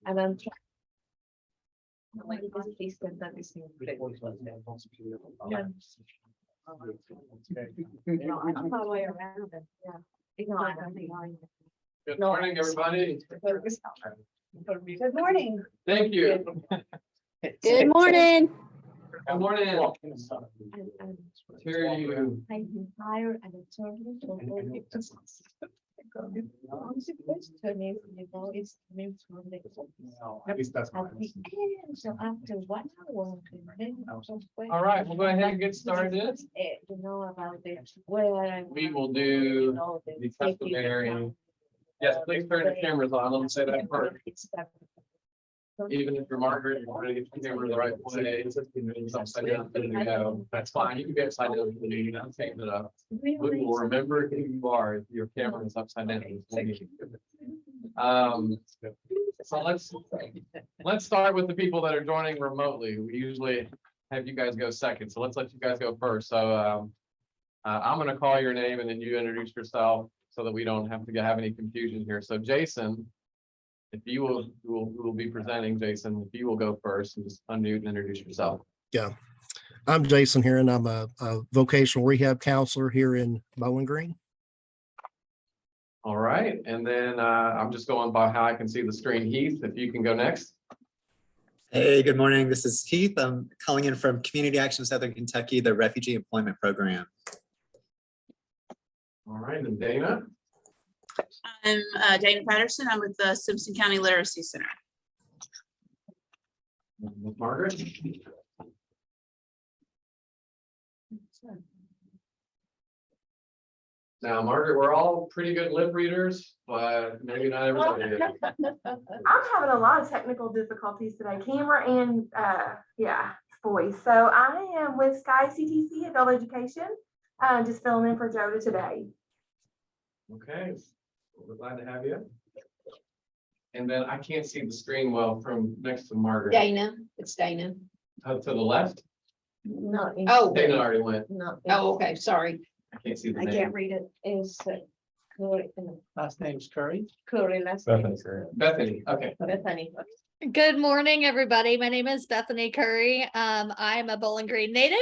And I'm trying. Like this system that is in place. Yeah. No, I don't know the way around it, yeah. No, I don't think I- Good No, morning, everybody. Good morning. Thank you. Good morning. Good morning. And Here you. I hire an attorney to hold it. The question is, it's coming from the. At least that's At mine. the end, so after 1 hour. All right, we'll go ahead and get started. You know, about the where. We will do the customary. Yes, please turn your cameras on. Let me say that first. Even if you're Margaret, you're trying to get the camera the right way. It's upside down, there you go. That's fine. You can be upside down. You can change it up. We will remember who you are if your camera is upside down. So let's start with the people that are joining remotely. We usually have you guys go second, so let's let you guys go first. So I'm gonna call your name and then you introduce yourself so that we don't have to have any confusion here. So Jason, if you will, who will be presenting, Jason, if you will go first and just unmute and introduce yourself. Yeah, I'm Jason here and I'm a vocational rehab counselor here in Bowling Green. All right, and then I'm just going by how I can see the screen. Heath, if you can go next. Hey, good morning. This is Heath. I'm calling in from Community Action Southern Kentucky, the Refugee Employment Program. All right, and Dana. I'm Dana Patterson. I'm with the Simpson County Literacy Center. Margaret. Now, Margaret, we're all pretty good lip readers, but maybe not everybody is. I'm having a lot of technical difficulties today, camera and voice. So I am with Sky CTC Adult Education, just filling in for Joda today. Okay, we're glad to have you. And then I can't see the screen well from next to Margaret. Dana, it's Dana. To the left, No. Oh. Dana already went. No. Oh, okay, sorry. I can't see the I name. can't read it. It's Curry. Last name's Curry. Curry, last name is Bethany, okay. Bethany. Good morning, everybody. My name is Bethany Curry. I am a Bowling Green native,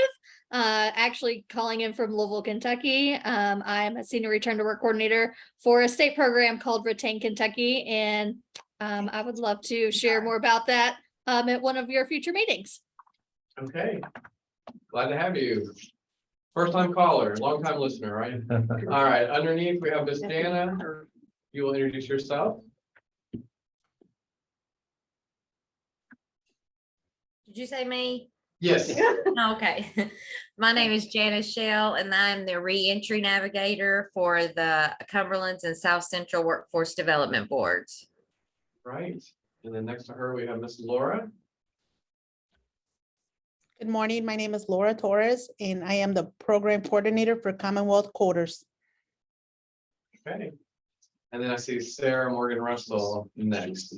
actually calling in from Louisville, Kentucky. I am a senior return to work coordinator for a state program called Retain Kentucky, and I would love to share more about that at one of your future meetings. Okay, glad to have you. First time caller, long time listener, right? All right, underneath we have Miss Dana. You will introduce yourself. Did you say me? Yes. Okay. My name is Janice Shell and I'm the reentry navigator for the Cumberlands and South Central Workforce Development Boards. Right, and then next to her, we have Miss Laura. Good morning. My name is Laura Torres, and I am the program coordinator for Commonwealth Quarters. Okay. And then I see Sarah Morgan Russell next.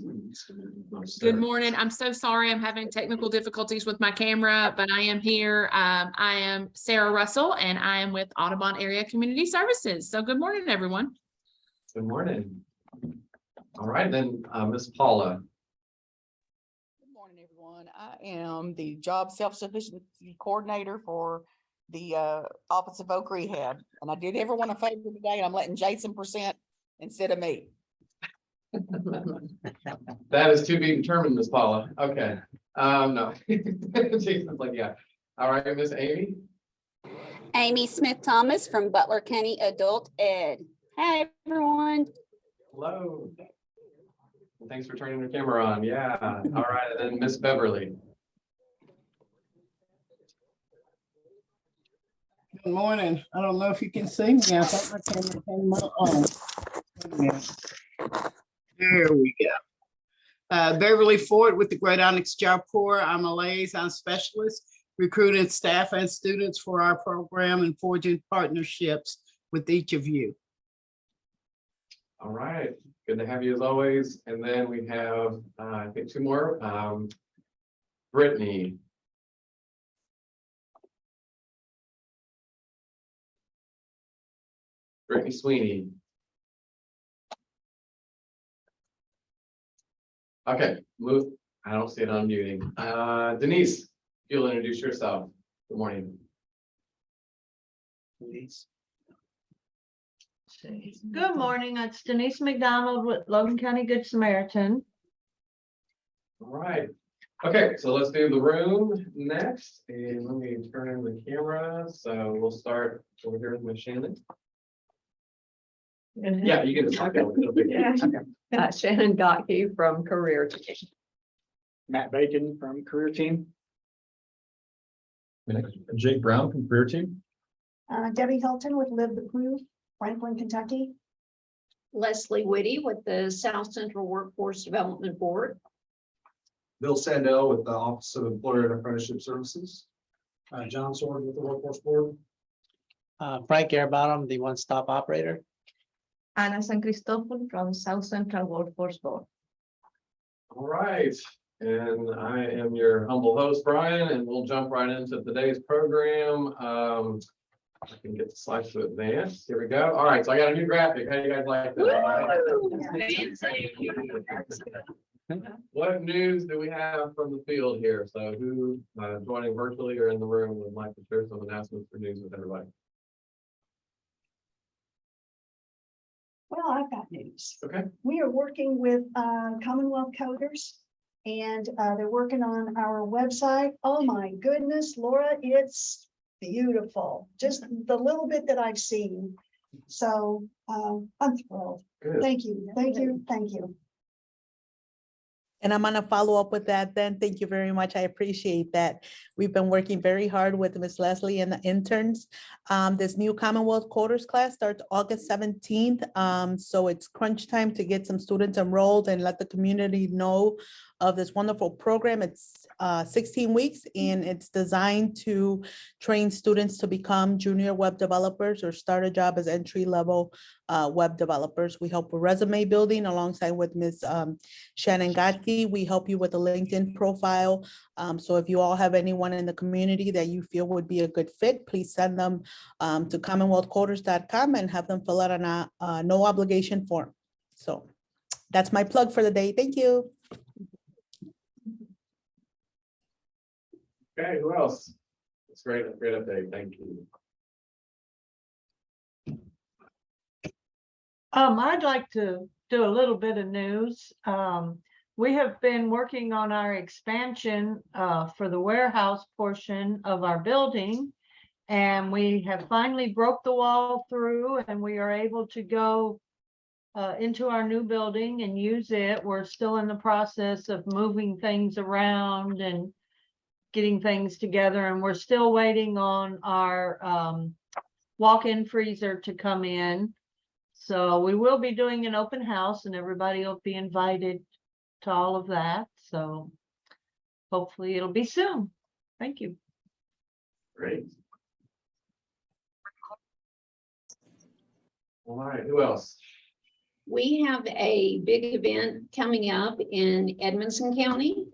Good morning. I'm so sorry. I'm having technical difficulties with my camera, but I am here. I am Sarah Russell and I am with Audubon Area Community Services. So good morning, everyone. Good morning. All right, then Miss Paula. Good morning, everyone. I am the job self-sufficiency coordinator for the Office of Voc Rehab. And I did everyone a favor today. I'm letting Jason present instead of me. That is to be determined, Miss Paula. Okay. No. Jason's like, yeah. All right, Miss Amy. Amy Smith Thomas from Butler County Adult Ed. Hi, everyone. Hello. Thanks for turning your camera on. Yeah. All right, and then Miss Beverly. Good morning. I don't know if you can see me. I thought my camera came on. There we go. Beverly Ford with the Great Onyx Job Corps. I'm a liaison specialist, recruiting staff and students for our program and forging partnerships with each of you. All right. Good to have you as always. And then we have, I think, two more. Brittany. Brittany Sweeney. Okay, move. I don't see it unmuting. Denise, if you'll introduce yourself. Good morning. Good morning, it's Denise McDonald with Logan County Good Samaritan. All right. Okay, so let's do the room next, and let me turn in the camera. So we'll start over here with Ms. Shannon. Yeah, you can. Shannon Gotke from Career Team. Matt Bacon from Career Team. Jake Brown from Career Team. Debbie Hilton with Live the Proof, Franklin, Kentucky. Leslie Whitty with the South Central Workforce Development Board. Bill Sandell with the Office of Employer and Apprenticeship Services. John Sword with the Workforce Board. Frank Airbottom, the one-stop operator. Ana San Cristobal from South Central Workforce Board. All right, and I am your humble host, Brian, and we'll jump right into today's program. I can get the slides to advance. Here we go. All right, so I got a new graphic. How do you guys like that? What news do we have from the field here? So who joining virtually or in the room would like to share some announcements for news with everybody? Well, I've got news. Okay. We are working with Commonwealth Coders and they're working on our website. Oh my goodness, Laura, it's beautiful. Just the little bit that I've seen. So I'm thrilled. Good. Thank you, thank you, thank you. And I'm gonna follow up with that then. Thank you very much. I appreciate that. We've been working very hard with Miss Leslie and the interns. This new Commonwealth Coders class starts August 17th. So it's crunch time to get some students enrolled and let the community know of this wonderful program. It's 16 weeks and it's designed to train students to become junior web developers or start a job as entry-level web developers. We help with resume building alongside with Ms. Shannon Gotke. We help you with a LinkedIn profile. So if you all have anyone in the community that you feel would be a good fit, please send them to commonwealthcoders.com and have them fill out a no obligation form. So that's my plug for the day. Thank you. Okay, who else? That's great, great update. Thank you. I'd like to do a little bit of news. We have been working on our expansion for the warehouse portion of our building. And we have finally broke the wall through and we are able to go into our new building and use it. We're still in the process of moving things around and getting things together, and we're still waiting on our walk-in freezer to come in. So we will be doing an open house and everybody will be invited to all of that. So hopefully it'll be soon. Thank you. Great. All right, who else? We have a big event coming up in Edmonson County.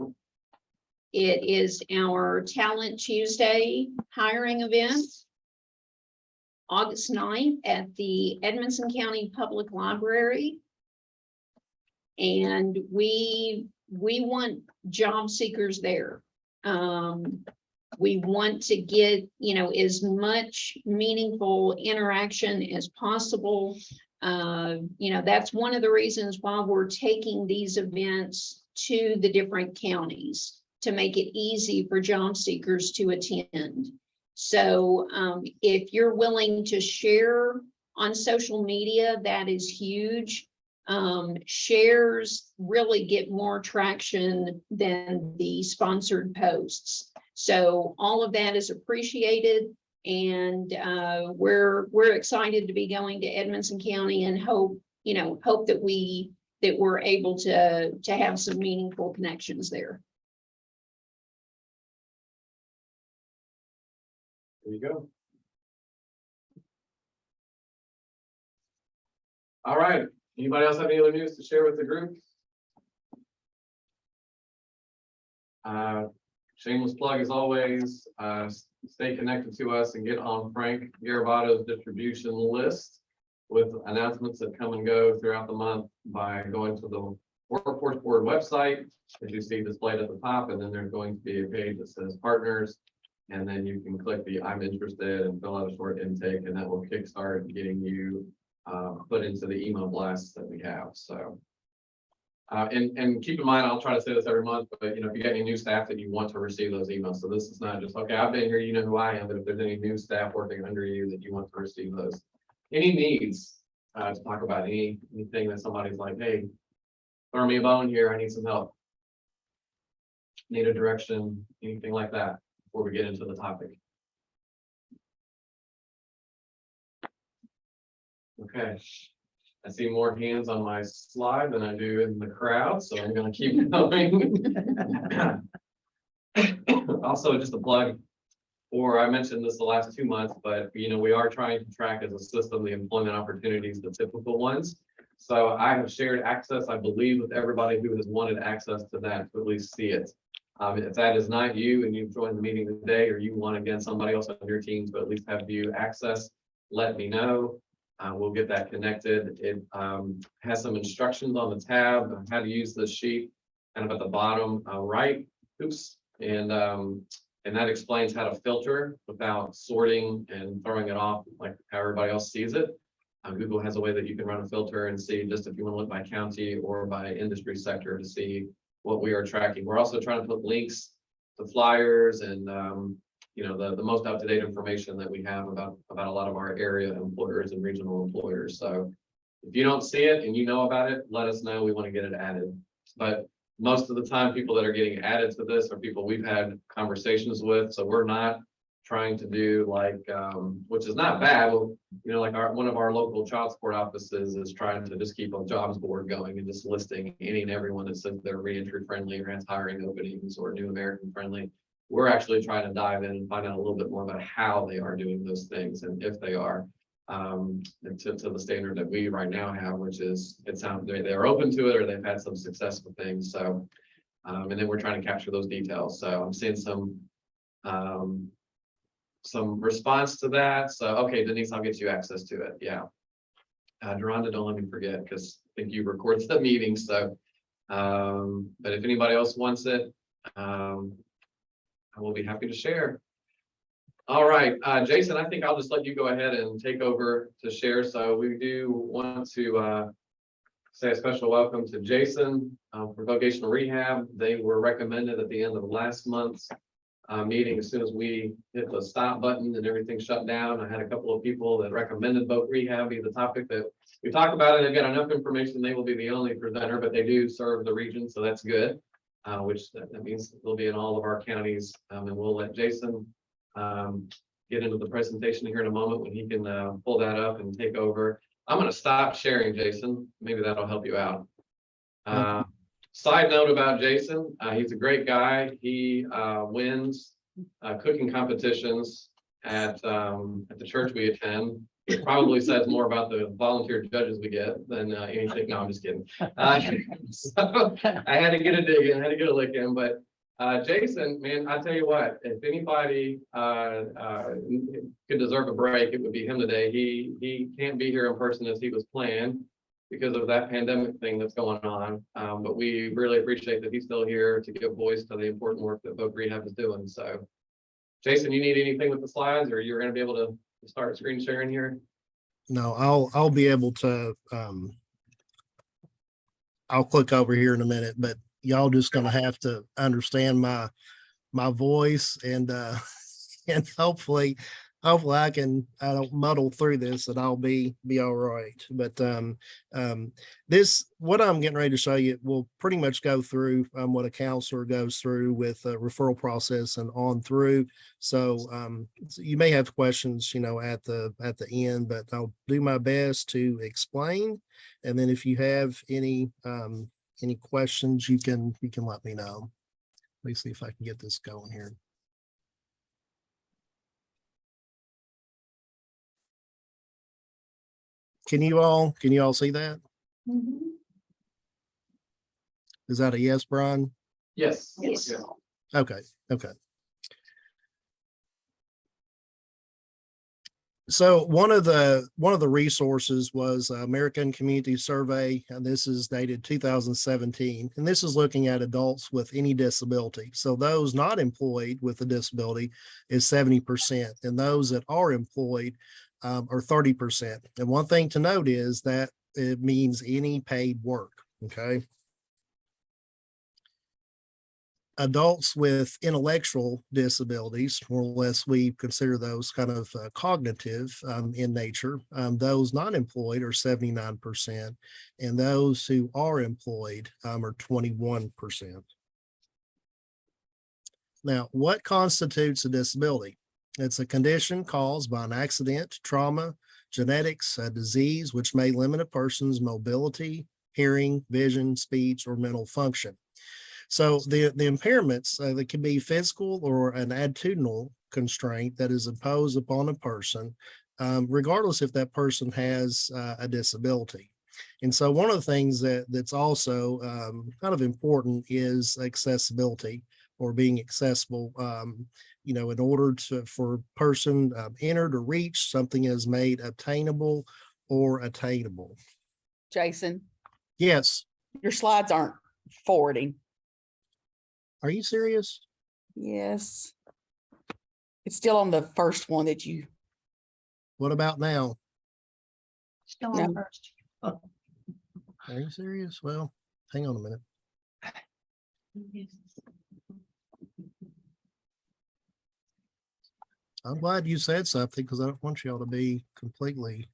It is our Talent Tuesday hiring event, August 9th at the Edmonson County Public Library. And we want job seekers there. We want to get, as much meaningful interaction as possible. That's one of the reasons why we're taking these events to the different counties, to make it easy for job seekers to attend. So if you're willing to share on social media, that is huge. Shares really get more traction than the sponsored posts. So all of that is appreciated. And we're excited to be going to Edmonson County and hope that we're able to have some meaningful connections there. There you go. All right. Anybody else have any other news to share with the group? Shameless plug as always. Stay connected to us and get on Frank Garavato's distribution list with announcements that come and go throughout the month by going to the Workforce Board website, as you see displayed at the top, and then there's going to be a page that says partners. And then you can click the I'm interested and fill out a short intake, and that will kickstart getting you put into the email blasts that we have, so. And keep in mind, I'll try to say this every month, but if you got any new staff that you want to receive those emails, so this is not just, okay, I've been here, you know who I am, but if there's any new staff working under you that you want to receive those. Any needs to talk about anything that somebody's like, hey, throw me a bone here, I need some help. Need a direction, anything like that, before we get into the topic. Okay. I see more hands on my slide than I do in the crowd, so I'm gonna keep going. Also, just a plug, or I mentioned this the last 2 months, but we are trying to track as a system the employment opportunities, the typical ones. So I have shared access, I believe, with everybody who has wanted access to that to at least see it. If that is not you and you've joined the meeting today, or you want, again, somebody else on your team to at least have view access, let me know. We'll get that connected. It has some instructions on the tab on how to use this sheet, kind of at the bottom right. Oops. And that explains how to filter without sorting and throwing it off like how everybody else sees it. Google has a way that you can run a filter and see just if you want to look by county or by industry sector to see what we are tracking. We're also trying to put links to flyers and the most up-to-date information that we have about a lot of our area employers and regional employers. So if you don't see it and you know about it, let us know. We want to get it added. But most of the time, people that are getting added to this are people we've had conversations with. So we're not trying to do like, which is not bad. Like one of our local child support offices is trying to just keep a jobs board going and just listing any and everyone that says they're reentry friendly or has hiring openings or New American friendly. We're actually trying to dive in and find out a little bit more about how they are doing those things and if they are to the standard that we right now have, which is they're open to it or they've had some success with things. So, and then we're trying to capture those details. So I'm seeing some response to that. So, okay, Denise, I'll get you access to it. Yeah. Deronda, don't let me forget because I think you recorded the meeting. So, but if anybody else wants it, I will be happy to share. All right, Jason, I think I'll just let you go ahead and take over to share. So we do want to say a special welcome to Jason for vocational rehab. They were recommended at the end of last month's meeting. As soon as we hit the stop button and everything shut down, I had a couple of people that recommended voc rehab be the topic that we talk about. And they've got enough information. They will be the only presenter, but they do serve the region, so that's good. Which that means they'll be in all of our counties, and we'll let Jason get into the presentation here in a moment when he can pull that up and take over. I'm going to stop sharing, Jason. Maybe that'll help you out. Side note about Jason, he's a great guy. He wins cooking competitions at the church we attend. It probably says more about the volunteer judges we get than anything. No, I'm just kidding. So I had to get a dig in, I had to get a lick in, but Jason, man, I tell you what, if anybody could deserve a break, it would be him today. He can't be here in person as he was planned because of that pandemic thing that's going on. But we really appreciate that he's still here to give voice to the important work that voc rehab is doing. So Jason, you need anything with the slides or you're going to be able to start screen sharing here? No, I'll be able to, I'll click over here in a minute, but y'all just gonna have to understand my voice and and hopefully I don't muddle through this and I'll be all right. But this, what I'm getting ready to show you will pretty much go through what a counselor goes through with a referral process and on through. So you may have questions, at the end, but I'll do my best to explain. And then if you have any questions, you can let me know. Let me see if I can get this going here. Can you all see that? Mhm. Is that a yes, Brian? Yes. Yes. Okay. So one of the resources was American Community Survey, and this is dated 2017, and this is looking at adults with any disability. So those not employed with a disability is 70%, and those that are employed are 30%. And one thing to note is that it means any paid work. Okay. Adults with intellectual disabilities, more or less, we consider those kind of cognitive in nature. Those not employed are 79%, and those who are employed are 21%. Now, what constitutes a disability? It's a condition caused by an accident, trauma, genetics, a disease, which may limit a person's mobility, hearing, vision, speech, or mental function. So the impairments, that can be physical or an attitudinal constraint that is imposed upon a person, regardless if that person has a disability. And so one of the things that's also kind of important is accessibility, or being accessible. In order for a person enter to reach, something is made obtainable or attainable. Jason, Yes. your slides aren't forwarding. Are you serious? Yes. It's still on the first one that you. What about now? Still on No. first. Are you serious? Well, hang on a minute. I'm glad you said something, because I don't want y'all to be completely.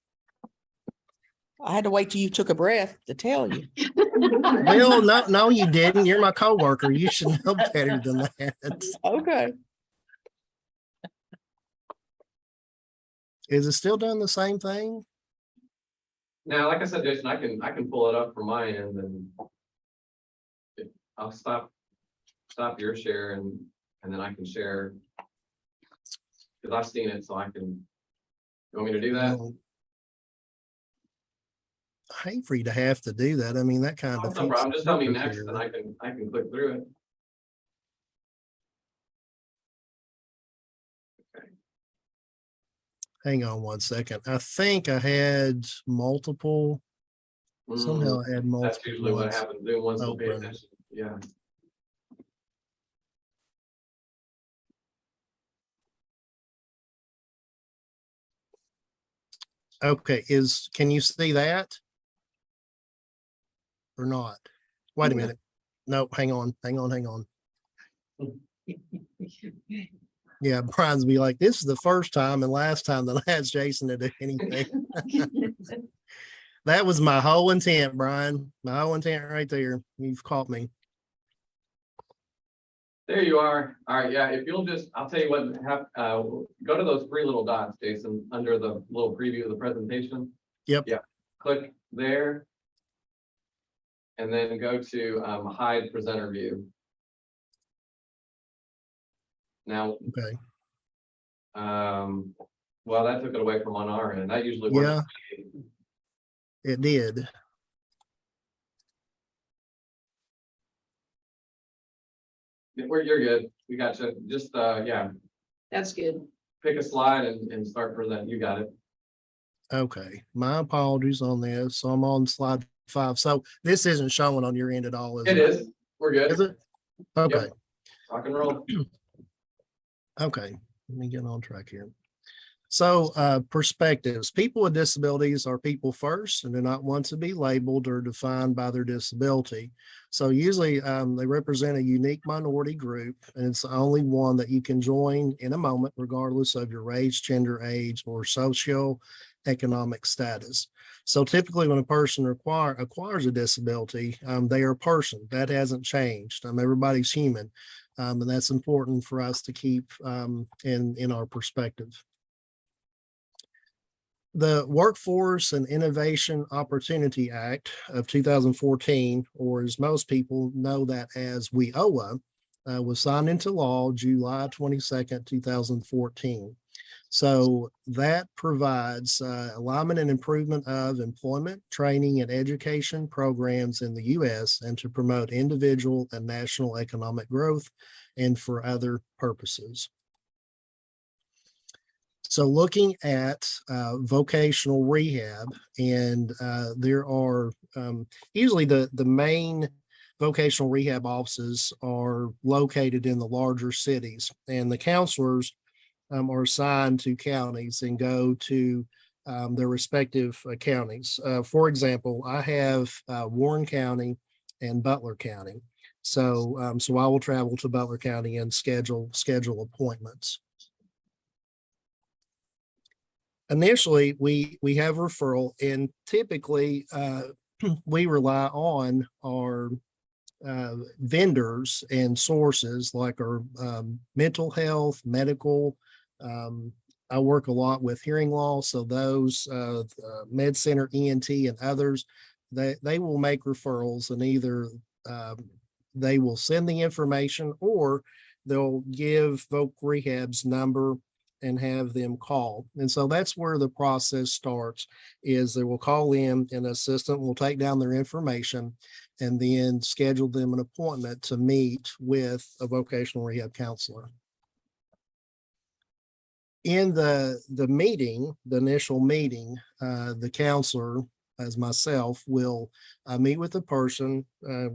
I had to wait till you took a breath to tell you. Well, no, you didn't. You're my coworker. You should know better than that. Okay. Is it still doing the same thing? Now, like I said, Jason, I can pull it up from my end, and I'll stop your share, and then I can share. Because I've seen it, so I can. You want me to do that? Well, I hate for you to have to do that. I mean, that kind Oh, of. no problem. Just tell me next, here. and I can click through it. Hang on one second. I think I had multiple. Somehow I had multiple. That's usually what ones happens. Doing ones to pay open. attention. Yeah. Okay, can you see that? Or not? Wait a Yeah. minute. No, hang on. Yeah, Brian's be like, this is the first time and last time that I asked Jason to do anything. That was my whole intent, Brian. My whole intent right there. You've caught me. There you are. All right, yeah, if you'll just, I'll tell you what, go to those three little dots, Jason, under the little preview of the presentation. Yep. Yeah, click there. And then go to hide presenter view. Now, Okay. well, that took it away from on our end. That usually works. Yeah. It did. You're good. We got you. Just, yeah, That's good. pick a slide and start presenting. You got it. Okay. My apologies on this. So I'm on slide 5. So this isn't showing on your end at all, is It it? is. We're good. Is it? Okay. Yep. Rock and roll. Okay, let me get on track here. So perspectives, people with disabilities are people first and do not want to be labeled or defined by their disability. So usually they represent a unique minority group, and it's the only one that you can join in a moment, regardless of your race, gender, age, or socioeconomic status. So typically when a person acquires a disability, they are a person. That hasn't changed. Everybody's human. And that's important for us to keep in our perspective. The Workforce and Innovation Opportunity Act of 2014, or as most people know that as WIOA, was signed into law July 22nd, 2014. So that provides alignment and improvement of employment, training, and education programs in the U.S. and to promote individual and national economic growth and for other purposes. So looking at vocational rehab, and there are usually the main vocational rehab offices are located in the larger cities, and the counselors are assigned to counties and go to their respective counties. For example, I have Warren County and Butler County. So I will travel to Butler County and schedule appointments. Initially, we have referral, and typically we rely on our vendors and sources like our mental health, medical. I work a lot with hearing loss, so those Med Center, ENT, and others, they will make referrals, and either they will send the information or they'll give Voc Rehab's number and have them call. And so that's where the process starts, is they will call in, an assistant will take down their information and then schedule them an appointment to meet with a vocational rehab counselor. In the meeting, the initial meeting, the counselor, as myself, will meet with the person,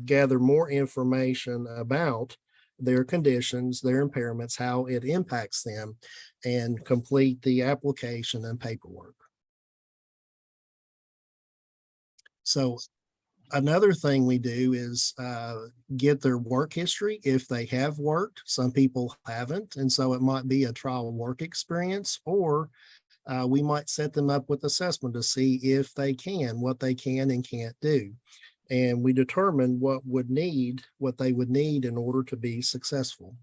gather more information about their conditions, their impairments, how it impacts them, and complete the application and paperwork. So another thing we do is get their work history if they have worked. Some people haven't, and so it might be a trial work experience, or we might set them up with assessment to see if they can, what they can and can't do. And we determine what they would need in order to be successful.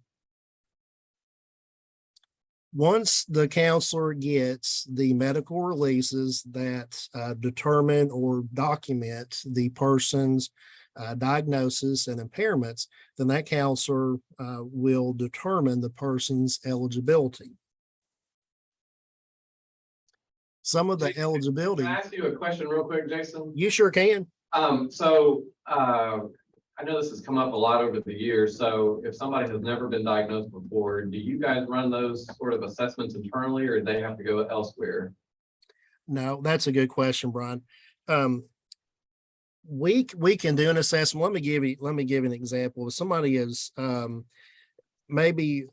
Once the counselor gets the medical releases that determine or document the person's diagnosis and impairments, then that counselor will determine the person's eligibility. Some of the eligibility. Can I ask you a question real quick, Jason? You sure can. I know this has come up a lot over the years. So if somebody has never been diagnosed before, do you guys run those sort of assessments internally, or do they have to go elsewhere? No, that's a good question, Brian. We can do an assessment. Let me give you an example. If somebody is maybe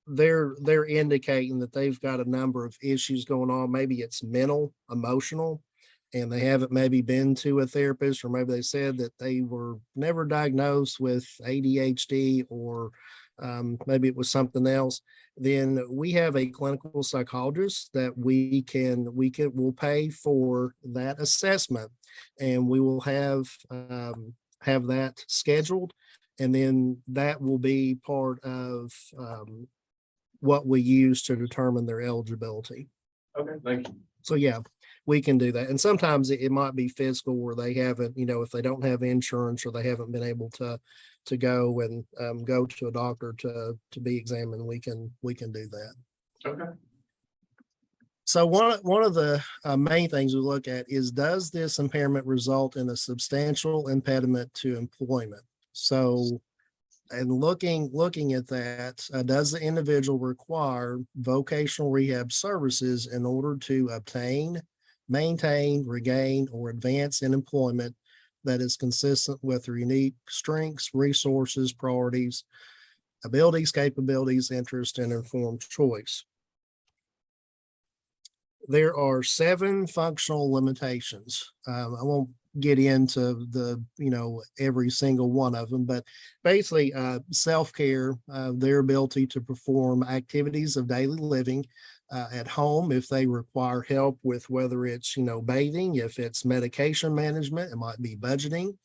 they're indicating that they've got a number of issues going on. Maybe it's mental, emotional, and they haven't maybe been to a therapist, or maybe they said that they were never diagnosed with ADHD, or maybe it was something else. Then we have a clinical psychologist that we'll pay for that assessment, and we will have that scheduled, and then that will be part of what we use to determine their eligibility. Okay, thank you. So yeah, we can do that. And sometimes it might be fiscal, where they haven't, if they don't have insurance, or they haven't been able to go and go to a doctor to be examined, we can do that. Okay. So one of the main things we look at is, does this impairment result in a substantial impediment to employment? So, and looking at that, does the individual require vocational rehab services in order to obtain, maintain, regain, or advance in employment that is consistent with their unique strengths, resources, priorities, abilities, capabilities, interests, and informed choice? There are 7 functional limitations. I won't get into every single one of them, but basically self-care, their ability to perform activities of daily living at home if they require help with, whether it's bathing, if it's medication management, it might be budgeting,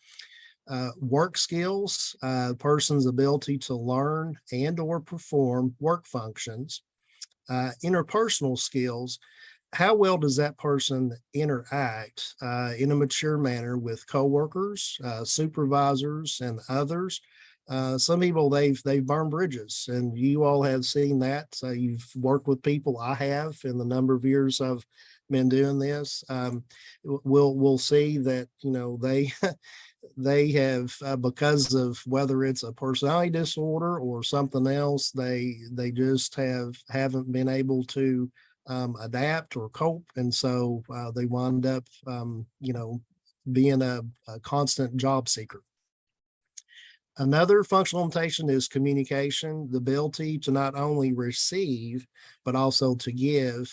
work skills, person's ability to learn and or perform work functions, interpersonal skills. How well does that person interact in a mature manner with coworkers, supervisors, and others? Some people, they've burned bridges, and you all have seen that. So you've worked with people. I have, in the number of years I've been doing this. We'll see that they have, because of whether it's a personality disorder or something else, they just haven't been able to adapt or cope. And so they wind up, being a constant job seeker. Another functional limitation is communication, the ability to not only receive, but also to give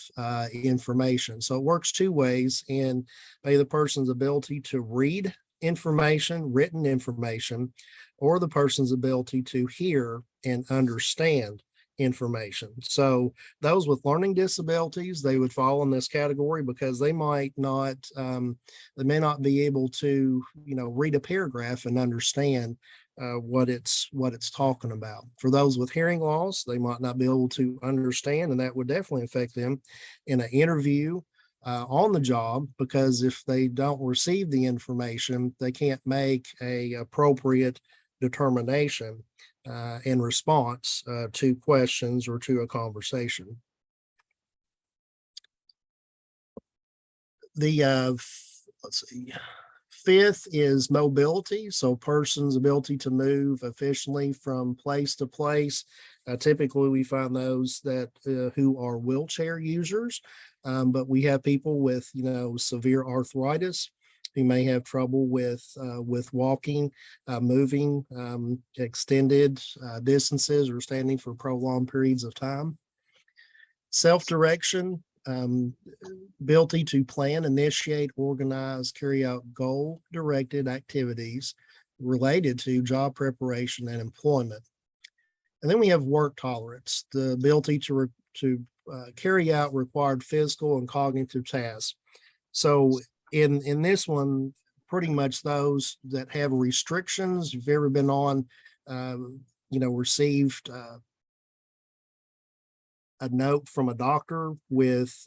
information. So it works two ways in maybe the person's ability to read information, written information, or the person's ability to hear and understand information. So those with learning disabilities, they would fall in this category because they may not be able to, read a paragraph and understand what it's talking about. For those with hearing loss, they might not be able to understand, and that would definitely affect them in an interview on the job, because if they don't receive the information, they can't make a appropriate determination in response to questions or to a conversation. The fifth is mobility. So person's ability to move efficiently from place to place. Typically, we find those that who are wheelchair users, but we have people with severe arthritis who may have trouble with walking, moving extended distances, or standing for prolonged periods of time. Self-direction, ability to plan, initiate, organize, carry out goal-directed activities related to job preparation and employment. And then we have work tolerance, the ability to carry out required physical and cognitive tasks. So in this one, pretty much those that have restrictions, if you've ever been on, received a note from a doctor with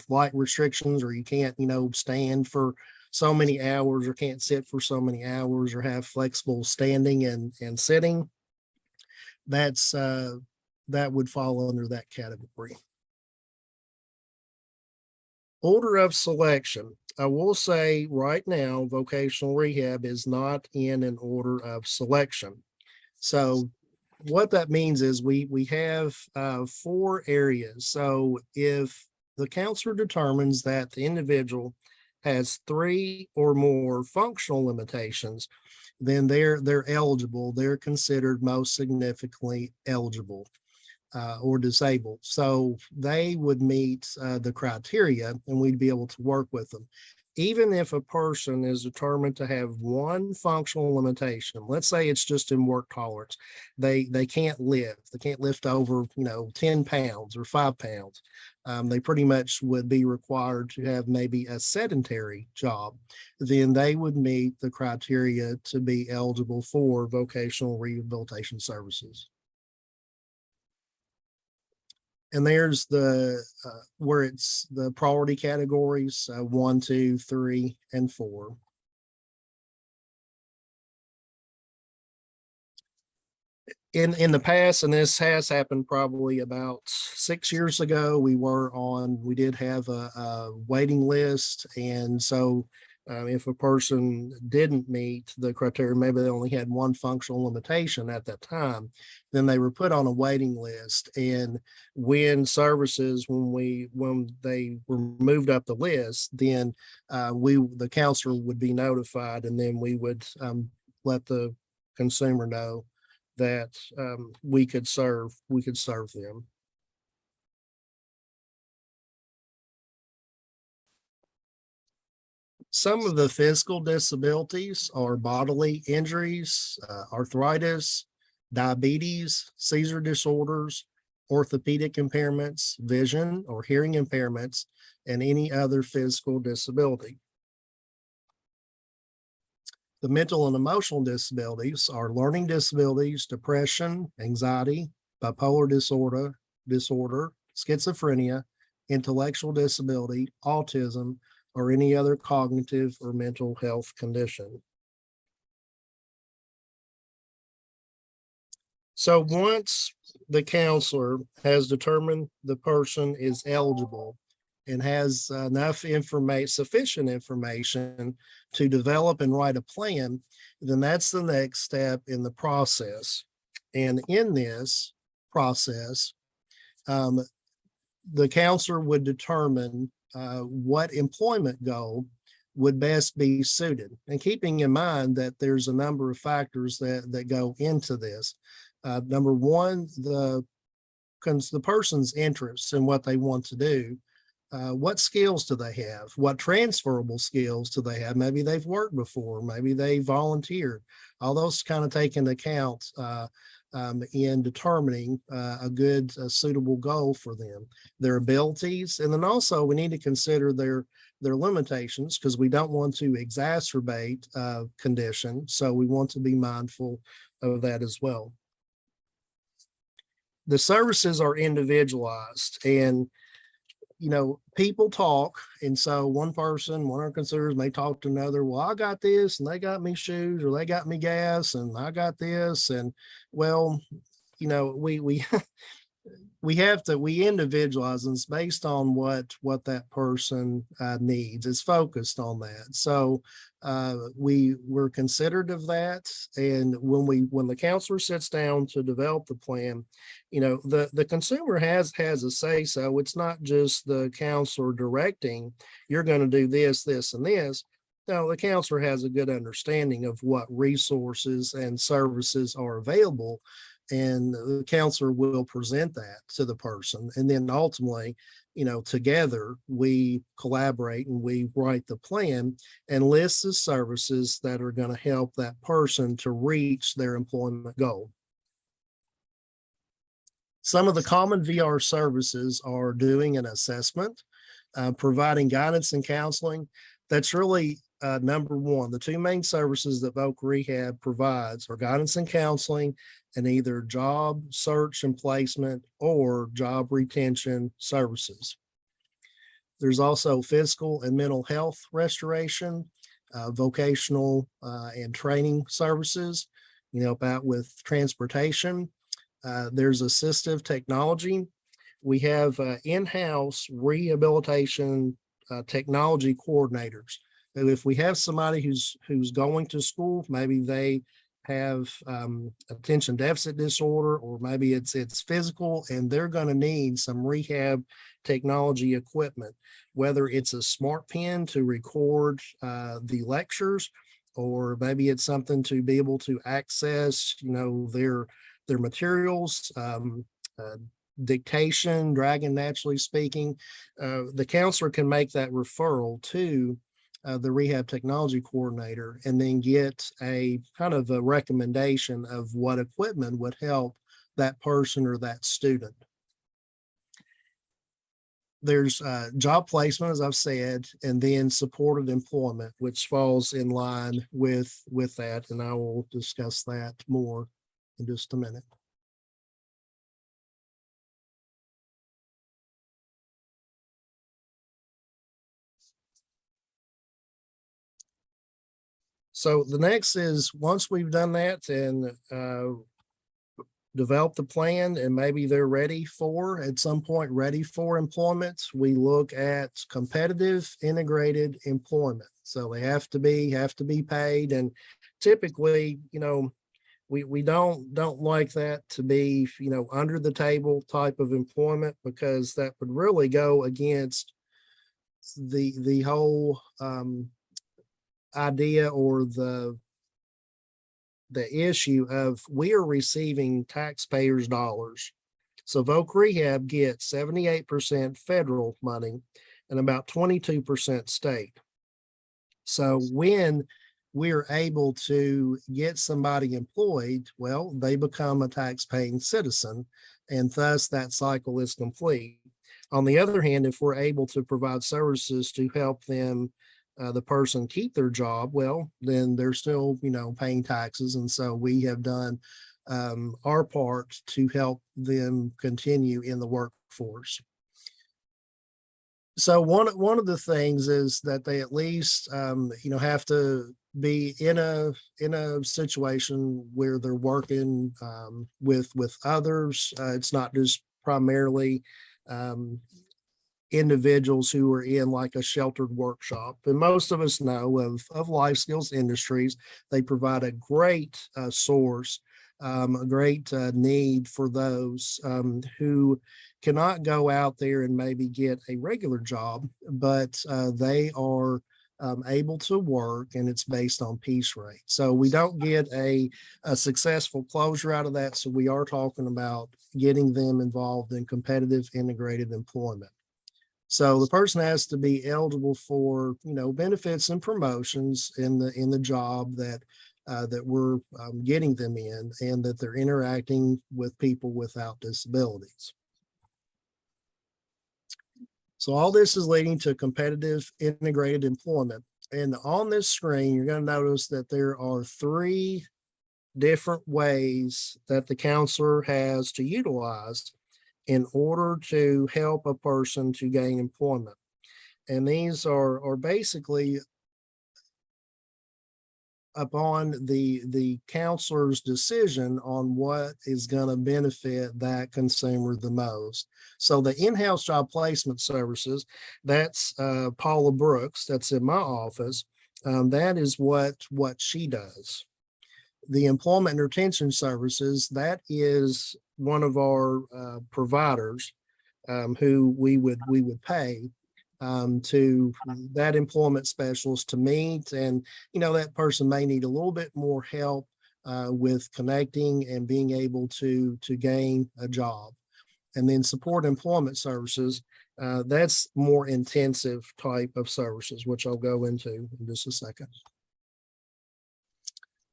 light restrictions, or you can't, stand for so many hours, or can't sit for so many hours, or have flexible standing and sitting, that would fall under that category. Order of selection. I will say right now, vocational rehab is not in an order of selection. So what that means is we have 4 areas. So if the counselor determines that the individual has 3 or more functional limitations, then they're eligible. They're considered most significantly eligible or disabled. So they would meet the criteria, and we'd be able to work with them. Even if a person is determined to have 1 functional limitation, let's say it's just in work tolerance, they can't lift over 10 pounds or 5 pounds. They pretty much would be required to have maybe a sedentary job. Then they would meet the criteria to be eligible for vocational rehabilitation services. And there's the where it's the priority categories 1, 2, 3, and 4. In the past, and this has happened probably about 6 years ago, we did have a waiting list. And so if a person didn't meet the criteria, maybe they only had 1 functional limitation at that time, then they were put on a waiting list. And when they were moved up the list, then the counselor would be notified, and then we would let the consumer know that we could serve them. Some of the physical disabilities are bodily injuries, arthritis, diabetes, seizure disorders, orthopedic impairments, vision or hearing impairments, and any other physical disability. The mental and emotional disabilities are learning disabilities, depression, anxiety, bipolar disorder, schizophrenia, intellectual disability, autism, or any other cognitive or mental health condition. So once the counselor has determined the person is eligible and has enough sufficient information to develop and write a plan, then that's the next step in the process. And in this process, the counselor would determine what employment goal would best be suited. And keeping in mind that there's a number of factors that go into this. Number one, the person's interests in what they want to do. What skills do they have? What transferable skills do they have? Maybe they've worked before, maybe they volunteered. All those kind of take into account in determining a good, suitable goal for them, their abilities. And then also we need to consider their limitations, because we don't want to exacerbate condition. So we want to be mindful of that as well. The services are individualized, and people talk. And so one of our consumers may talk to another, well, I got this and they got me shoes, or they got me gas and I got this. And well, we individualize, and it's based on what that person needs. It's focused on that. So we're considerate of that. And when the counselor sits down to develop the plan, the consumer has a say. So it's not just the counselor directing, you're going to do this, this, and this. No, the counselor has a good understanding of what resources and services are available, and the counselor will present that to the person. And then ultimately, together we collaborate and we write the plan and list the services that are going to help that person to reach their employment goal. Some of the common VR services are doing an assessment, providing guidance and counseling. That's really number one. The two main services that Voc Rehab provides are guidance and counseling, and either job search and placement or job retention services. There's also physical and mental health restoration, vocational and training services, help out with transportation. There's assistive technology. We have in-house rehabilitation technology coordinators. If we have somebody who's going to school, maybe they have attention deficit disorder, or maybe it's physical, and they're going to need some rehab technology equipment, whether it's a smart pen to record the lectures, or maybe it's something to be able to access, their materials, dictation, Dragon Naturally Speaking. The counselor can make that referral to the rehab technology coordinator, and then get a kind of a recommendation of what equipment would help that person or that student. There's job placement, as I've said, and then supported employment, which falls in line with that. And I will discuss that more in just a minute. So the next is, once we've done that and developed the plan, and maybe they're ready for employment, we look at competitive integrated employment. So they have to be paid. And typically, we don't like that to be, under the table type of employment, because that would really go against the whole idea, or the issue of, we are receiving taxpayers' dollars. So Voc Rehab gets 78% federal money and about 22% state. So when we're able to get somebody employed, well, they become a tax-paying citizen, and thus that cycle is complete. On the other hand, if we're able to provide services to help them, the person keep their job, well, then they're still, paying taxes. And so we have done our part to help them continue in the workforce. So one of the things is that they at least, have to be in a situation where they're working with others. It's not just primarily individuals who are in like a sheltered workshop. And most of us know of Life Skills Industries. They provide a great source a great need for those who cannot go out there and maybe get a regular job, but they are able to work, and it's based on piece rate. So we don't get a successful closure out of that. So we are talking about getting them involved in competitive integrated employment. So the person has to be eligible for, benefits and promotions in the job that we're getting them in, and that they're interacting with people without disabilities. So all this is leading to competitive integrated employment. And on this screen, you're going to notice that there are 3 different ways that the counselor has to utilize in order to help a person to gain employment. And these are basically upon the counselor's decision on what is going to benefit that consumer the most. So the in-house job placement services, that's Paula Brooks, that's in my office. That is what she does. The employment and retention services, that is one of our providers who we would pay to that employment specialist to meet. And, that person may need a little bit more help with connecting and being able to gain a job. And then support employment services, that's more intensive type of services, which I'll go into in just a second.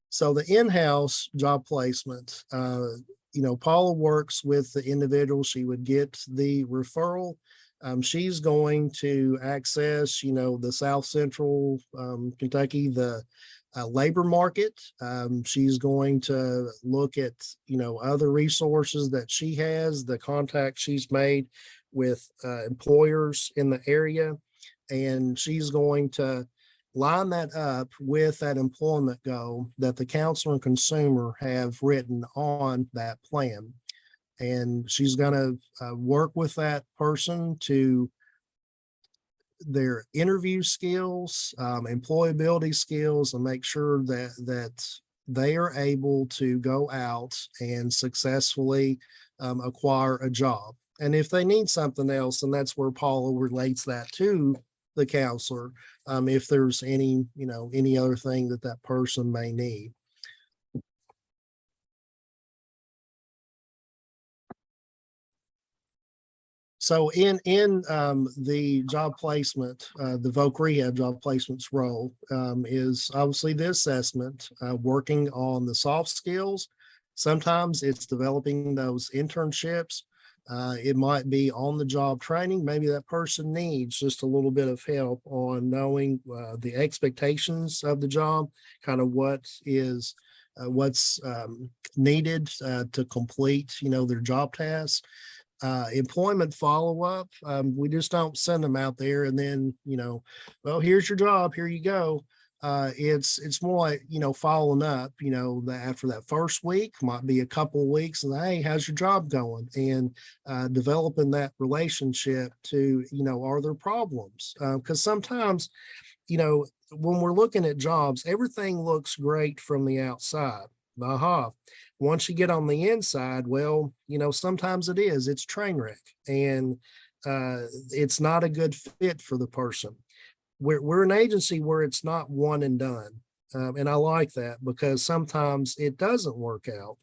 So the in-house job placement, Paula works with the individual. She would get the referral. She's going to access, the South Central Kentucky, the labor market. She's going to look at, other resources that she has, the contacts she's made with employers in the area, and she's going to line that up with that employment goal that the counselor and consumer have written on that plan. And she's going to work with that person to their interview skills, employability skills, and make sure that they are able to go out and successfully acquire a job. And if they need something else, and that's where Paula relates that to the counselor, if there's any other thing that person may need. So in the job placement, the Voc Rehab job placements role is obviously the assessment, working on the soft skills. Sometimes it's developing those internships. It might be on the job training. Maybe that person needs just a little bit of help on knowing the expectations of the job, kind of what's needed to complete, their job tasks. Employment follow-up. We just don't send them out there and then, well, here's your job, here you go. It's more like, following up, after that first week, might be a couple of weeks, and hey, how's your job going? And developing that relationship to, are there problems? Because sometimes, when we're looking at jobs, everything looks great from the outside. Aha. Once you get on the inside, well, sometimes it's train wreck, and it's not a good fit for the person. We're an agency where it's not one and done. And I like that because sometimes it doesn't work out.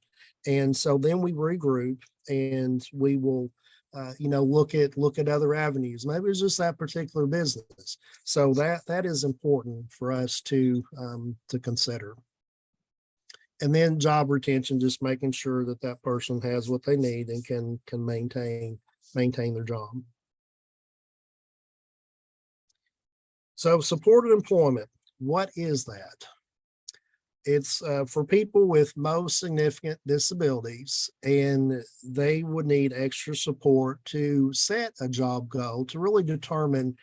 And so then we regroup and we will, look at other avenues. Maybe it's just that particular business. So that is important for us to consider. And then job retention, just making sure that person has what they need and can maintain their job. So supported employment, what is that? It's for people with most significant disabilities, and they would need extra support to set a job goal to really determine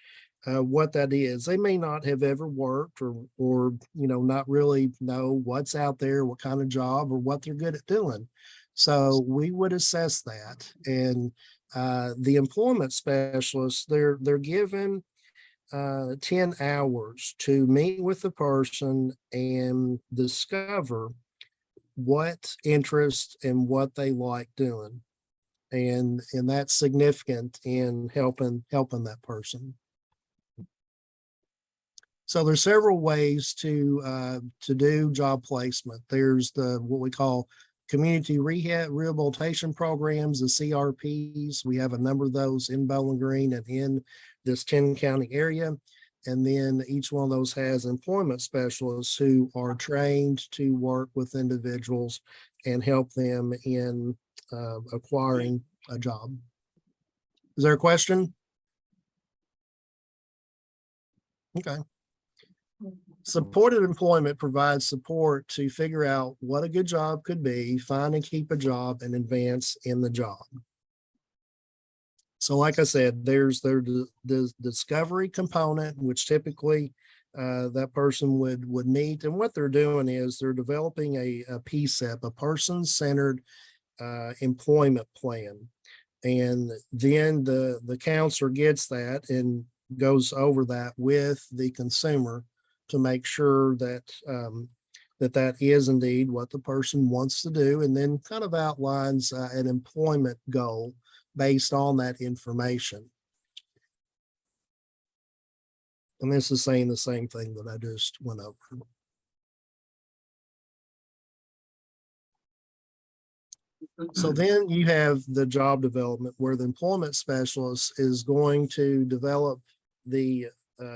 what that is. They may not have ever worked or not really know what's out there, what kind of job or what they're good at doing. So we would assess that. And the employment specialists, they're given 10 hours to meet with the person and discover what interest and what they like doing. And that's significant in helping that person. So there's several ways to do job placement. There's what we call community rehabilitation programs, the CRPs. We have a number of those in Bowling Green and in this 10-county area. And then each one of those has employment specialists who are trained to work with individuals and help them in acquiring a job. Is there a question? Okay. Supported employment provides support to figure out what a good job could be, find and keep a job, and advance in the job. So like I said, there's the discovery component, which typically that person would meet. And what they're doing is they're developing a PCEP, a person-centered employment plan. And then the counselor gets that and goes over that with the consumer to make sure that that is indeed what the person wants to do, and then kind of outlines an employment goal based on that information. And this is saying the same thing that I just went over. So then you have the job development where the employment specialist is going to develop the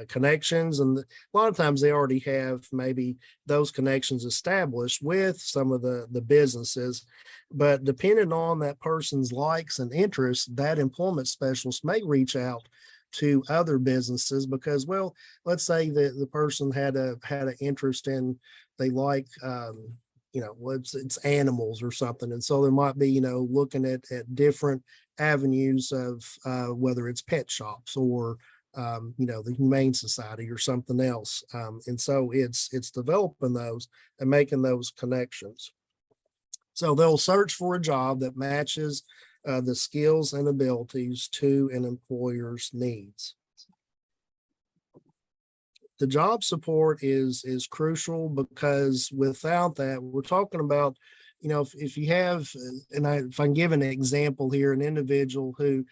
connections, and a lot of times they already have maybe those connections established with some of the businesses, but depending on that person's likes and interests, that employment specialist may reach out to other businesses because, well, let's say that the person had an interest in, they like it's animals or something, and so there might be looking at different avenues of whether it's pet shops or the Humane Society or something else. And so it's developing those and making those connections. So they'll search for a job that matches the skills and abilities to an employer's needs. The job support is crucial because without that, we're talking about, if you have, and if I can give an example here, an individual who,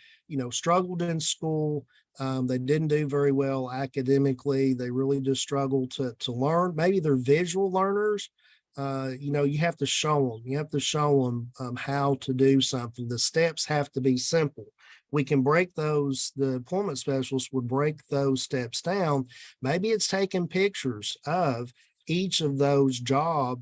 struggled in school, they didn't do very well academically. They really just struggled to learn. Maybe they're visual learners. You have to show them. You have to show them how to do something. The steps have to be simple. We can break those. The employment specialist would break those steps down. Maybe it's taking pictures of each of those job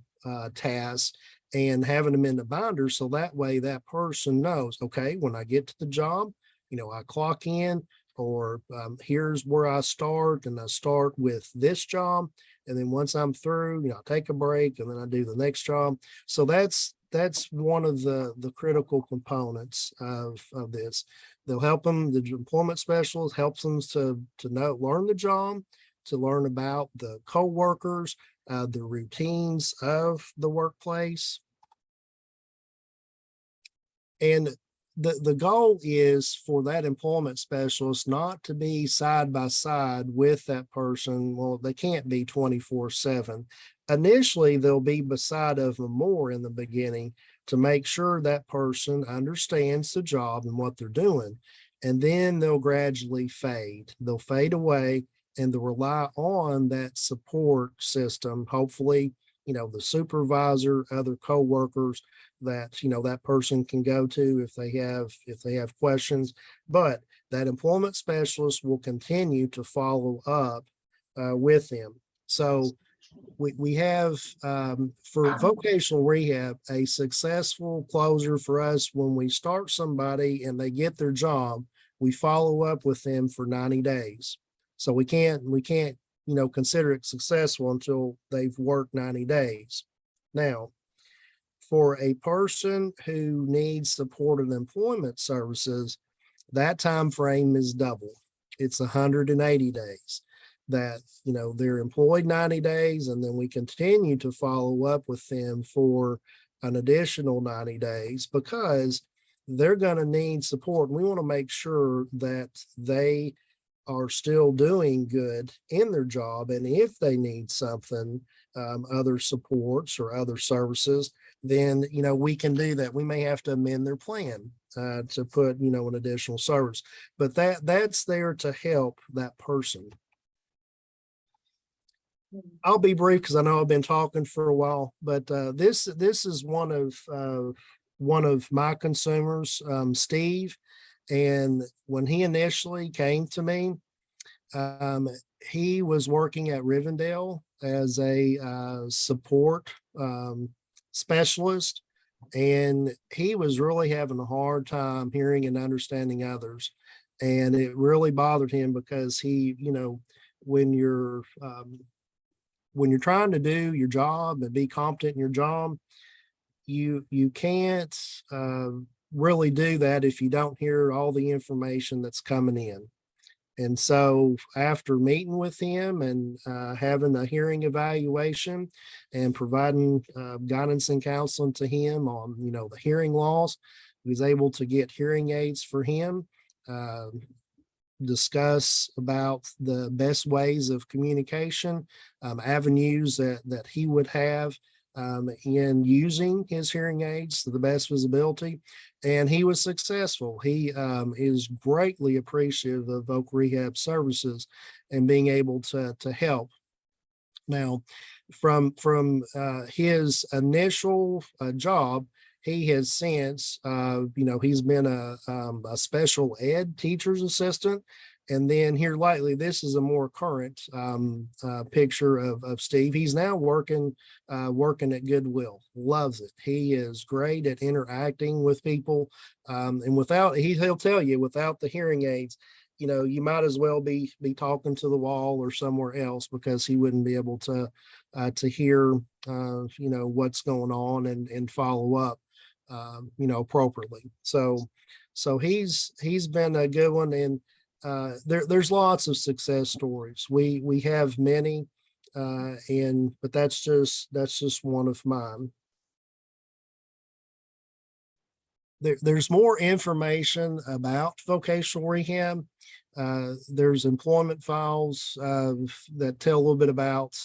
tasks and having them in the binder, so that way that person knows, okay, when I get to the job, I clock in, or here's where I start, and I start with this job. And then once I'm through, I take a break and then I do the next job. So that's one of the critical components of this. They'll help them, the employment specialist helps them to learn the job, to learn about the coworkers, the routines of the workplace. And the goal is for that employment specialist not to be side by side with that person. Well, they can't be 24/7. Initially, they'll be beside of them more in the beginning to make sure that person understands the job and what they're doing. And then they'll gradually fade. They'll fade away and they'll rely on that support system. Hopefully, the supervisor, other coworkers that, that person can go to if they have questions, but that employment specialist will continue to follow up with them. So we have for vocational rehab, a successful closer for us when we start somebody and they get their job, we follow up with them for 90 days. So we can't consider it successful until they've worked 90 days. Now, for a person who needs supported employment services, that time frame is double. It's 180 days that, they're employed 90 days, and then we continue to follow up with them for an additional 90 days because they're going to need support. We want to make sure that they are still doing good in their job. And if they need something, other supports or other services, then, we can do that. We may have to amend their plan to put, an additional service, but that's there to help that person. I'll be brief because I know I've been talking for a while, but this is one of my consumers, Steve. And when he initially came to me, he was working at Rivendell as a support specialist, and he was really having a hard time hearing and understanding others. And it really bothered him because he, when you're trying to do your job and be competent in your job, you can't really do that if you don't hear all the information that's coming in. And so after meeting with him and having a hearing evaluation and providing guidance and counseling to him on, the hearing loss, he was able to get hearing aids for him, discuss about the best ways of communication, avenues that he would have in using his hearing aids to the best visibility. And he was successful. He is greatly appreciative of Voc Rehab Services and being able to help. Now, from his initial job, he has since, he's been a special ed teacher's assistant. And then here lately, this is a more current picture of Steve. He's now working at Goodwill. Loves it. He is great at interacting with people. And he'll tell you, without the hearing aids, you might as well be talking to the wall or somewhere else, because he wouldn't be able to hear, what's going on and follow up, appropriately. So he's been a good one. And there's lots of success stories. We have many, but that's just one of mine. There's more information about vocational rehab. There's employment files that tell a little bit about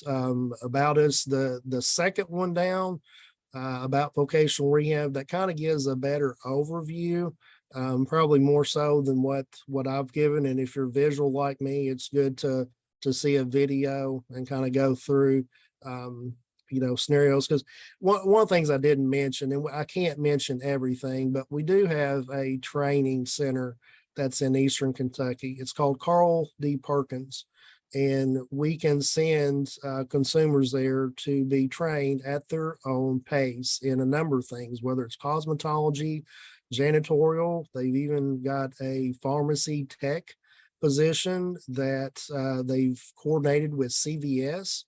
us. The second one down about vocational rehab, that kind of gives a better overview. Probably more so than what I've given. And if you're visual like me, it's good to see a video and kind of go through, scenarios. Because one of the things I didn't mention, and I can't mention everything, but we do have a training center that's in Eastern Kentucky. It's called Carl D. Perkins. And we can send consumers there to be trained at their own pace in a number of things, whether it's cosmetology, janitorial. They've even got a pharmacy tech position that they've coordinated with CVS,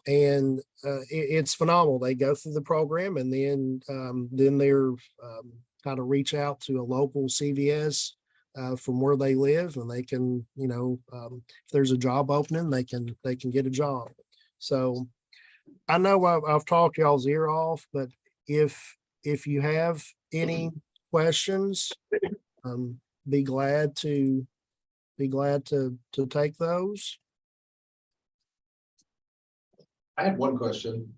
and it's phenomenal. They go through the program, and then they're kind of reach out to a local CVS from where they live, and they can, if there's a job opening, they can get a job. So I know I've talked y'all's ear off, but if you have any questions, be glad to take those. I had one question.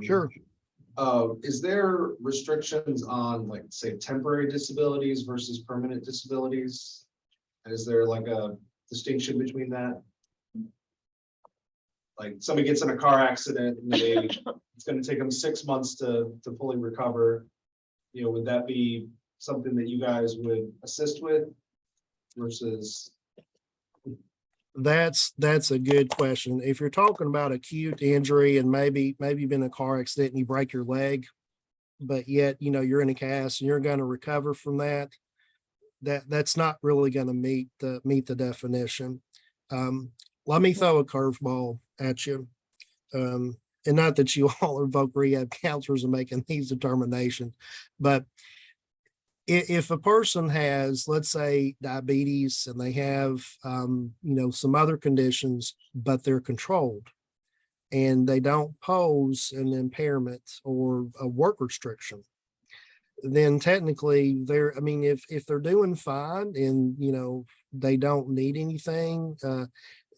Sure. Is there restrictions on, like, say, temporary disabilities versus permanent disabilities? And is there like a distinction between that? Like, somebody gets in a car accident and it's going to take them 6 months to fully recover. Would that be something that you guys would assist with versus? That's a good question. If you're talking about acute injury and maybe you've been in a car accident and you break your leg, but yet, you're in a cast and you're going to recover from that's not really going to meet the definition. Let me throw a curveball at you. And not that you all are Voc Rehab counselors and making these determinations, but if a person has, let's say, diabetes, and they have, some other conditions, but they're controlled and they don't pose an impairment or a work restriction, then technically if they're doing fine and, they don't need anything,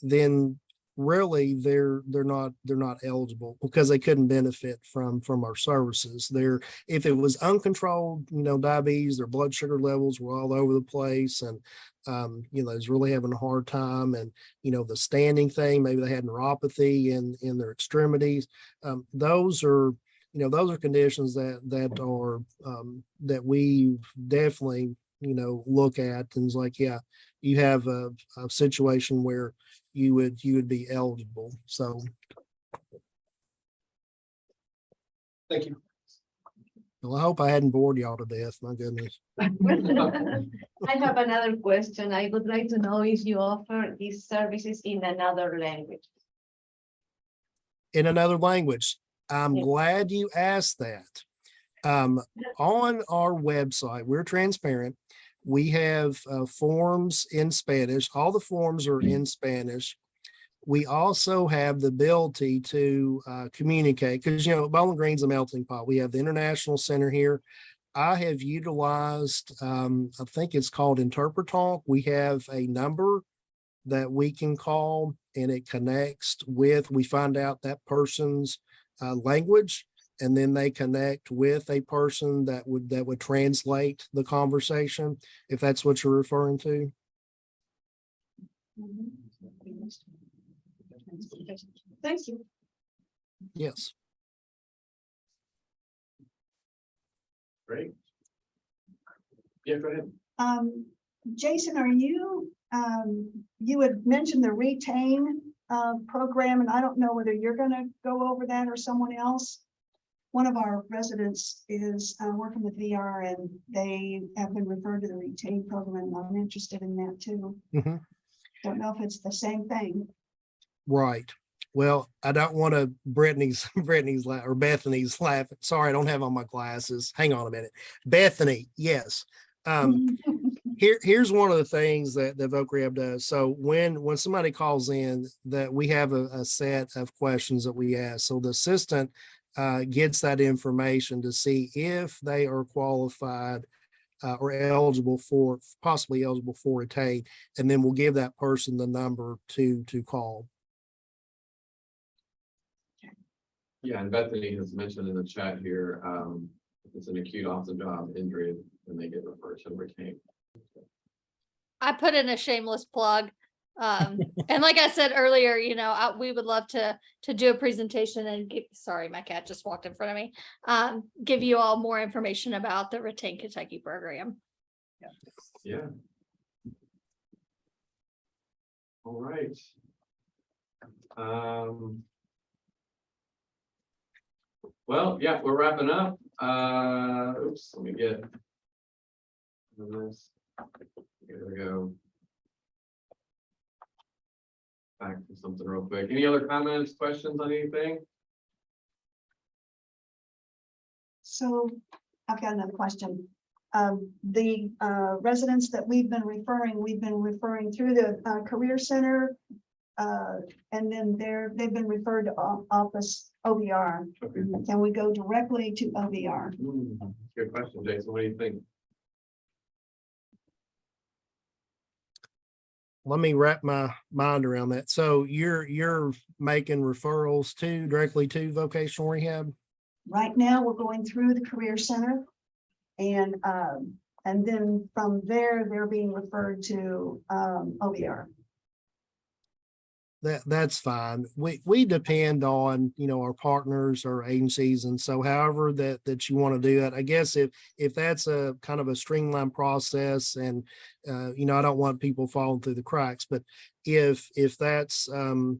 then really they're not eligible because they couldn't benefit from our services. If it was uncontrolled, diabetes, their blood sugar levels were all over the place, and is really having a hard time, and the standing thing, maybe they had neuropathy in their extremities. Those are conditions that we definitely look at things like, yeah, you have a situation where you would be eligible. So Thank you. well, I hope I hadn't bored y'all to death. My goodness. I have another question. I would like to know if you offer these services in another language. In another language. I'm Yes. glad you asked that. On our website, we're transparent. We have forms in Spanish. All the forms are in Spanish. We also have the ability to communicate because, Bowling Green's a melting pot. We have the International Center here. I have utilized, I think it's called InterpreTalk. We have a number that we can call and it connects with, we find out that person's language, and then they connect with a person that would translate the conversation, if that's what you're referring to. Thank you. Yes. Great. Yeah, go ahead. Jason, are you, you had mentioned the Retain program, and I don't know whether you're gonna go over that or someone else. One of our residents is working with VR, and they have been referred to the Retain program, and I'm interested in that too. Mhm. Don't know if it's the same thing. Right. Well, I don't want to Bethany's laugh. Sorry, I don't have on my glasses. Hang on a minute. Bethany, yes. Here's one of the things that VocRehab does. So when somebody calls in, that we have a set of questions that we ask. So the assistant gets that information to see if they are qualified or possibly eligible for Retain, and then we'll give that person the number to call. Yeah, and Bethany has mentioned in the chat here, if it's an acute off-the-job injury, then they get referred to Retain. I put in a shameless plug. And like I said earlier, we would love to do a presentation and sorry, my cat just walked in front of me. Give you all more information about the Retain Kentucky program. Yeah. All right. Well, yeah, we're wrapping up. Oops, let me get this. Here we go. Back to something real quick. Any other comments, questions on anything? So I've got another question. The residents that we've been referring through the Career Center. And then they've been referred to Office OVR. Okay. Can we go directly to OVR? Good question, Jason. What do you think? Let me wrap my mind around that. So you're making referrals directly to vocational rehab? Right now, we're going through the Career Center. And then from there, they're being referred to OVR. That's fine. We depend on, our partners or agencies. And so however that you want to do that, I guess if that's a kind of a streamlined process and, I don't want people falling through the cracks, but if that's, how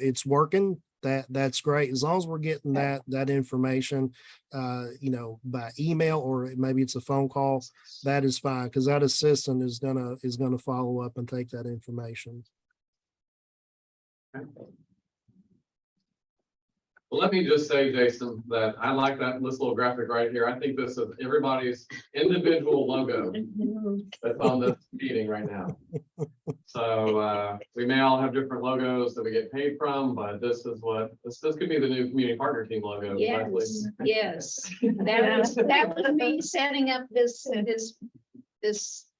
it's working, that's great. As long as we're getting that information, by email, or maybe it's a phone call, that is fine. Because that assistant is gonna follow up and take that information. Okay. Well, let me just say, Jason, that I like this little graphic right here. I think this is everybody's individual logo that's on this meeting right now. So we may all have different logos that we get paid from, but this could be the new community partner team logo. Yes, yes. That was me setting up this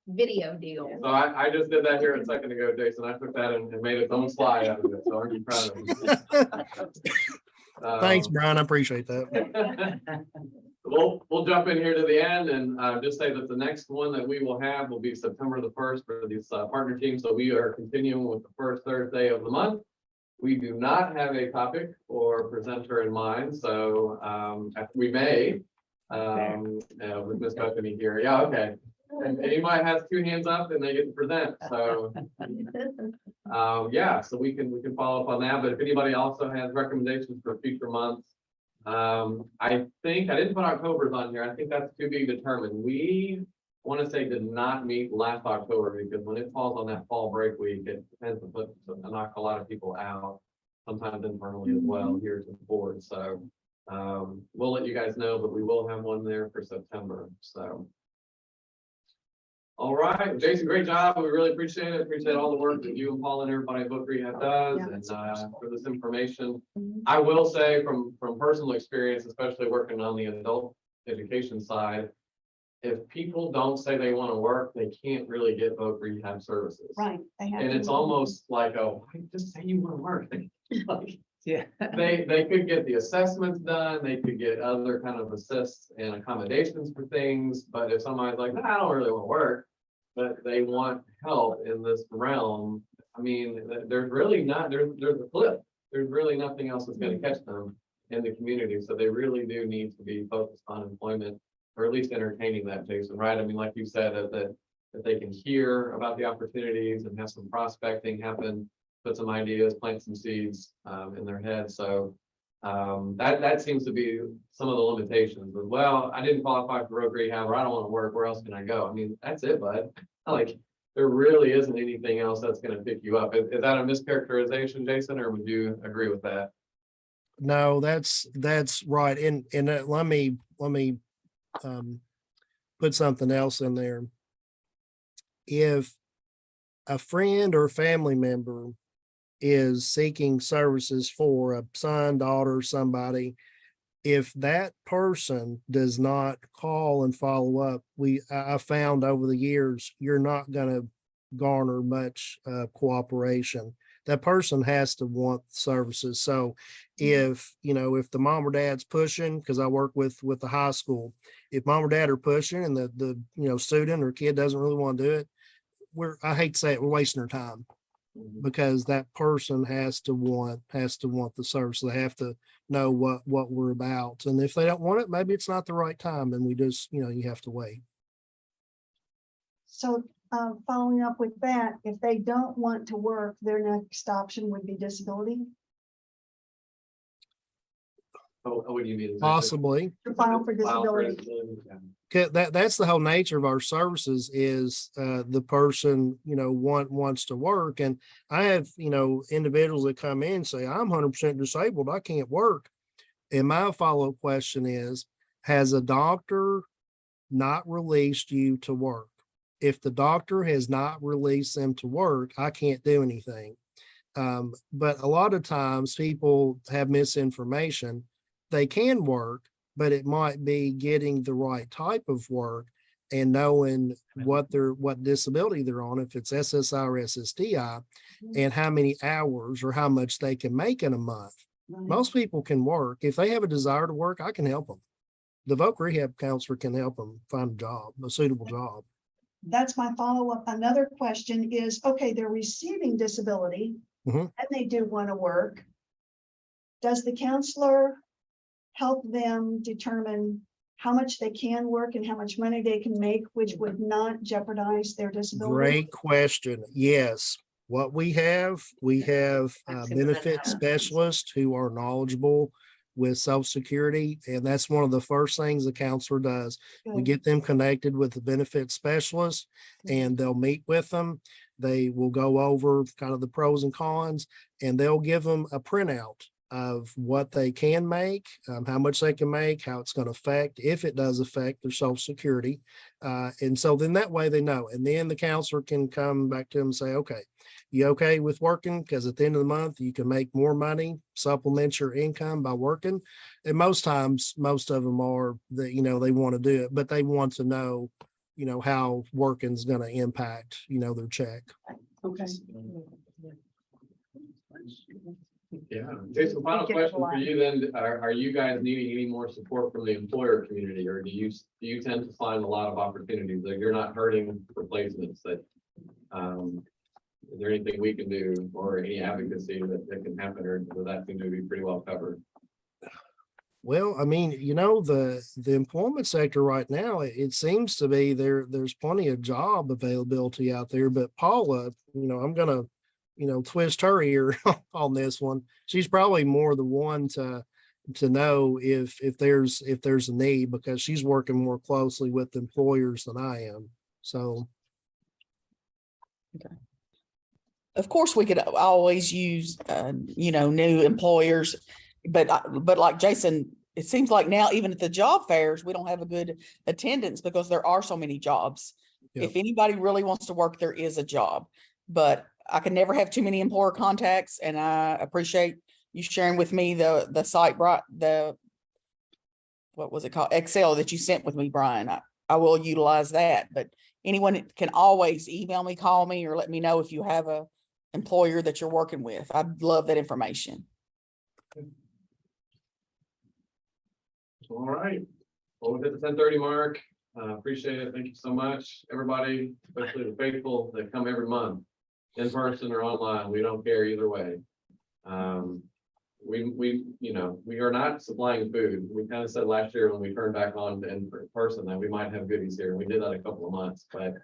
video deal. So I just did that here a second ago, Jason. I took that and made its own slide out of it. So aren't you proud of me? Thanks, Um, Brian. I appreciate that. We'll jump in here to the end and just say that the next one that we will have will be September the 1st for these partner teams. So we are continuing with the first Thursday of the month. We do not have a topic or presenter in mind, so we may with Ms. Bethany here. Yeah, okay. And anybody has two hands up and they get to present. So yeah, so we can follow up on that. But if anybody also has recommendations for future months, I think I didn't put October's on here. I think that's to be determined. We want to say did not meet last October because when it falls on that fall break week, it tends to knock a lot of people out, sometimes internally as well here to the board. So we'll let you guys know, but we will have one there for September. So. All right, Jason, great job. We really appreciate it. Appreciate all the work that you and Paul and everybody at Book Rehab does and for this information. I will say from personal experience, especially working on the adult education side, if people don't say they want to work, they can't really get Book Rehab services. Right. And it's almost like, oh, just say you want to work. Like, Yeah. they could get the assessments done, they could get other kind of assists and accommodations for things, but if somebody's like, I don't really want to work, but they want help in this realm, I mean, there's really not, there's a cliff. There's really nothing else that's going to catch them in the community, so they really do need to be focused on employment, or at least entertaining that, Jason, right? I mean, like you said, that they can hear about the opportunities and have some prospecting happen, put some ideas, plant some seeds in their head. So that seems to be some of the limitations. But, well, I didn't qualify for Book Rehab, or I don't want to work. Where else can I go? I mean, that's it, bud. Like, there really isn't anything else that's going to pick you up. Is that a mischaracterization, Jason, or would you agree with that? No, that's right. And let me put something else in there. If a friend or family member is seeking services for a son, daughter, somebody, if that person does not call and follow up, I found over the years, you're not going to garner much cooperation. That person has to want services. So if the mom or dad's pushing, because I work with the high school, if mom or dad are pushing and the student or kid doesn't really want to do it, I hate to say it, we're wasting our time, because that person has to want the service. They have to know what we're about. And if they don't want it, maybe it's not the right time, and we just, you have to wait. So following up with that, if they don't want to work, their next option would be disability. What do you mean? Possibly. To file for disability. That's the whole nature of our services is the person, wants to work. And I have, individuals that come in and say, I'm 100% disabled. I can't work. And my follow-up question is, has a doctor not released you to work? If the doctor has not released them to work, I can't do anything. But a lot of times people have misinformation. They can work, but it might be getting the right type of work and knowing what disability they're on, if it's SSI or SSDI, and how many hours or how much they can make in a month. Most people can work. If they have a desire to work, I can help them. The Book Rehab counselor can help them find a job, a suitable job. That's my follow-up. Another question is, okay, they're receiving disability and they do want to work. Does the counselor help them determine how much they can work and how much money they can make, which would not jeopardize their disability? Great question. Yes. What we have benefit specialists who are knowledgeable with Social Security. And that's one of the first things the counselor does. We get them connected with the benefit specialist and they'll meet with them. They will go over kind of the pros and cons, and they'll give them a printout of what they can make, how much they can make, how it's going to affect, if it does affect their Social Security. And so then that way they know. And then the counselor can come back to them and say, okay, you okay with working? Because at the end of the month, you can make more money, supplement your income by working. And most times, most of them are that, they want to do it, but they want to know, how working's gonna impact, their check. Okay. Yeah, Jason, final question for you then, are you guys needing any more support from the employer community, or do you tend to find a lot of opportunities that you're not hurting replacements that? Is there anything we can do or any advocacy that can happen, or does that seem to be pretty well covered? Well, I mean, the employment sector right now, it seems to be there's plenty of job availability out there, but Paula, I'm gonna, twist her ear on this one. She's probably more the one to know if there's a need, because she's working more closely with employers than I am. So. Of course, we could always use, new employers, but like Jason, it seems like now even at the job fairs, we don't have a good attendance because there are so many jobs. Yep. If anybody really wants to work, there is a job, but I can never have too many employer contacts, and I appreciate you sharing with me the site, what was it called? Excel that you sent with me, Brian. I will utilize that, but anyone can always email me, call me, or let me know if you have a employer that you're working with. I'd love that information. All right, well, we hit the 10:30 mark. Appreciate it. Thank you so much, everybody, especially the faithful that come every month, in person or online. We don't care either way. We are not supplying food. We kind of said last year when we turned back on in person that we might have goodies here. We did that a couple of months, but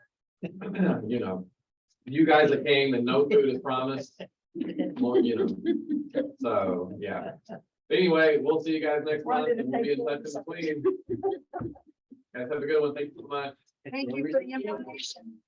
you guys that came and no food is promised, more, so, yeah. Anyway, we'll see you guys next month, and we'll be in touch in between. Guys, have a good one. Thank you so much. Thank you for the information.